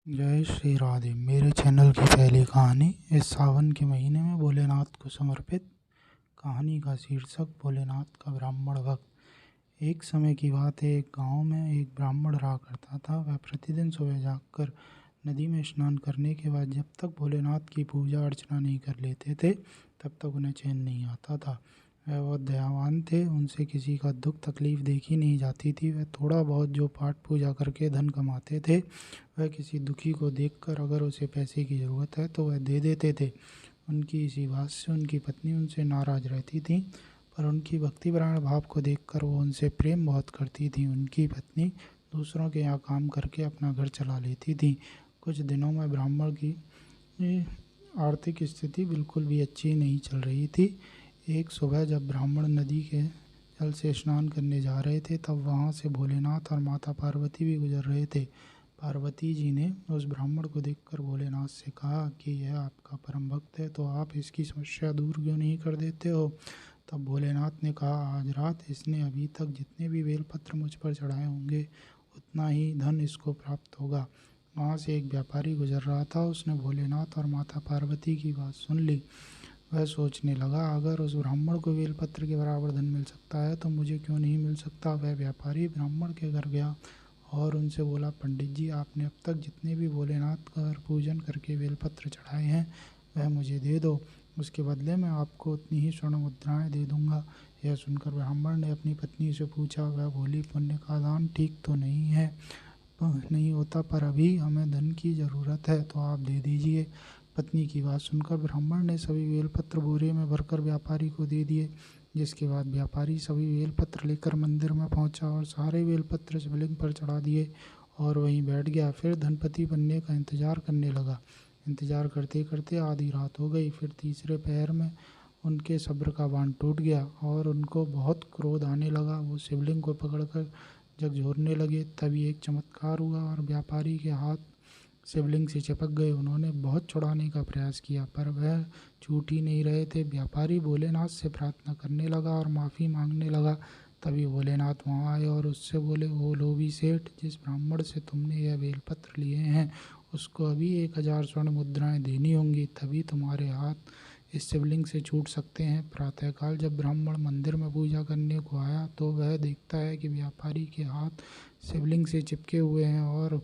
जय श्री राधे। मेरे चैनल की पहली कहानी इस सावन के महीने में भोलेनाथ को समर्पित। कहानी का शीर्षक भोलेनाथ का ब्राह्मण भक्त। एक समय की बात है, एक गांव में एक ब्राह्मण रहा करता था। वह प्रतिदिन सुबह जागकर नदी में स्नान करने के बाद जब तक भोलेनाथ की पूजा अर्चना नहीं कर लेते थे तब तक उन्हें चैन नहीं आता था। वह बहुत दयावान थे, उनसे किसी का दुख तकलीफ देखी नहीं जाती थी। वह थोड़ा बहुत जो पाठ पूजा करके धन कमाते थे वह किसी दुखी को देखकर अगर उसे पैसे की ज़रूरत है तो वह दे देते थे। उनकी इसी बात से उनकी पत्नी उनसे नाराज़ रहती थी, पर उनकी भक्तिपरायण भाव को देखकर वो उनसे प्रेम बहुत करती थी। उनकी पत्नी दूसरों के यहाँ काम करके अपना घर चला लेती थी। कुछ दिनों में ब्राह्मण की आर्थिक स्थिति बिल्कुल भी अच्छी नहीं चल रही थी। एक सुबह जब ब्राह्मण नदी के जल से स्नान करने जा रहे थे तब वहाँ से भोलेनाथ और माता पार्वती भी गुजर रहे थे। पार्वती जी ने उस ब्राह्मण को देखकर भोलेनाथ से कहा कि यह आपका परम भक्त है, तो आप इसकी समस्या दूर क्यों नहीं कर देते हो। तब भोलेनाथ ने कहा, आज रात इसने अभी तक जितने भी बेलपत्र मुझ पर चढ़ाए होंगे उतना ही धन इसको प्राप्त होगा। वहाँ से एक व्यापारी गुजर रहा था। उसने भोलेनाथ और माता पार्वती की बात सुन ली। वह सोचने लगा, अगर उस ब्राह्मण को बेलपत्र के बराबर धन मिल सकता है तो मुझे क्यों नहीं मिल सकता। वह व्यापारी ब्राह्मण के घर गया और उनसे बोला, पंडित जी, आपने अब तक जितने भी भोलेनाथ का पूजन करके बेलपत्र चढ़ाए हैं वह मुझे दे दो, उसके बदले में आपको उतनी ही स्वर्ण मुद्राएं दे दूंगा। यह सुनकर ब्राह्मण ने अपनी पत्नी से पूछा, वह बोली, पुण्य का दान ठीक तो नहीं होता, पर अभी हमें धन की ज़रूरत है तो आप दे दीजिए। पत्नी की बात सुनकर ब्राह्मण ने सभी बेलपत्र बोरे में भरकर व्यापारी को दे दिए, जिसके बाद व्यापारी सभी बेलपत्र लेकर मंदिर में पहुंचा और सारे बेलपत्र शिवलिंग पर चढ़ा दिए और वहीं बैठ गया। फिर धनपति बनने का इंतज़ार करने लगा। इंतज़ार करते करते आधी रात हो गई। फिर तीसरे पहर में उनके सब्र का बांध टूट गया और उनको बहुत क्रोध आने लगा। वो शिवलिंग को पकड़कर झकझोरने लगे। तभी एक चमत्कार हुआ और व्यापारी के हाथ शिवलिंग से चिपक गए। उन्होंने बहुत छुड़ाने का प्रयास किया पर वह छूट ही नहीं रहे थे। व्यापारी भोलेनाथ से प्रार्थना करने लगा और माफ़ी मांगने लगा। तभी भोलेनाथ वहाँ आए और उससे बोले, ओ लोभी सेठ, जिस ब्राह्मण से तुमने यह बेलपत्र लिए हैं उसको अभी 1000 स्वर्ण मुद्राएं देनी होंगी, तभी तुम्हारे हाथ इस शिवलिंग से छूट सकते हैं। प्रातःकाल जब ब्राह्मण मंदिर में पूजा करने को आया तो वह देखता है कि व्यापारी के हाथ शिवलिंग से चिपके हुए हैं और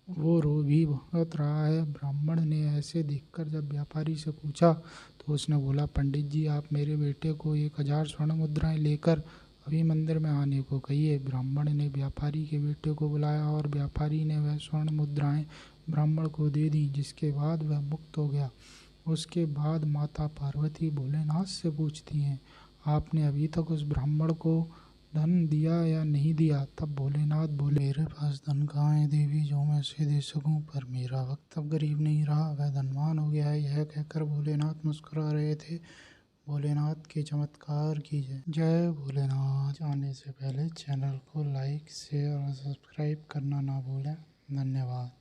वो रो भी बहुत रहा है। ब्राह्मण ने ऐसे देखकर जब व्यापारी से पूछा तो उसने बोला, पंडित जी, आप मेरे बेटे को 1000 स्वर्ण मुद्राएं लेकर अभी मंदिर में आने को कहिए। ब्राह्मण ने व्यापारी के बेटे को बुलाया और व्यापारी ने वह स्वर्ण मुद्राएं ब्राह्मण को दे दी, जिसके बाद वह मुक्त हो गया। उसके बाद माता पार्वती भोलेनाथ से पूछती हैं, आपने अभी तक उस ब्राह्मण को धन दिया या नहीं दिया। तब भोलेनाथ बोले, मेरे पास धन कहाँ है देवी जो मैं उसे दे सकूं, पर मेरा वक्त अब गरीब नहीं रहा, वह धनवान हो गया है। यह कहकर भोलेनाथ मुस्कुरा रहे थे। भोलेनाथ के चमत्कार की जय। जय भोलेनाथ। जाने से पहले चैनल को लाइक, शेयर और सब्सक्राइब करना ना भूलें। धन्यवाद।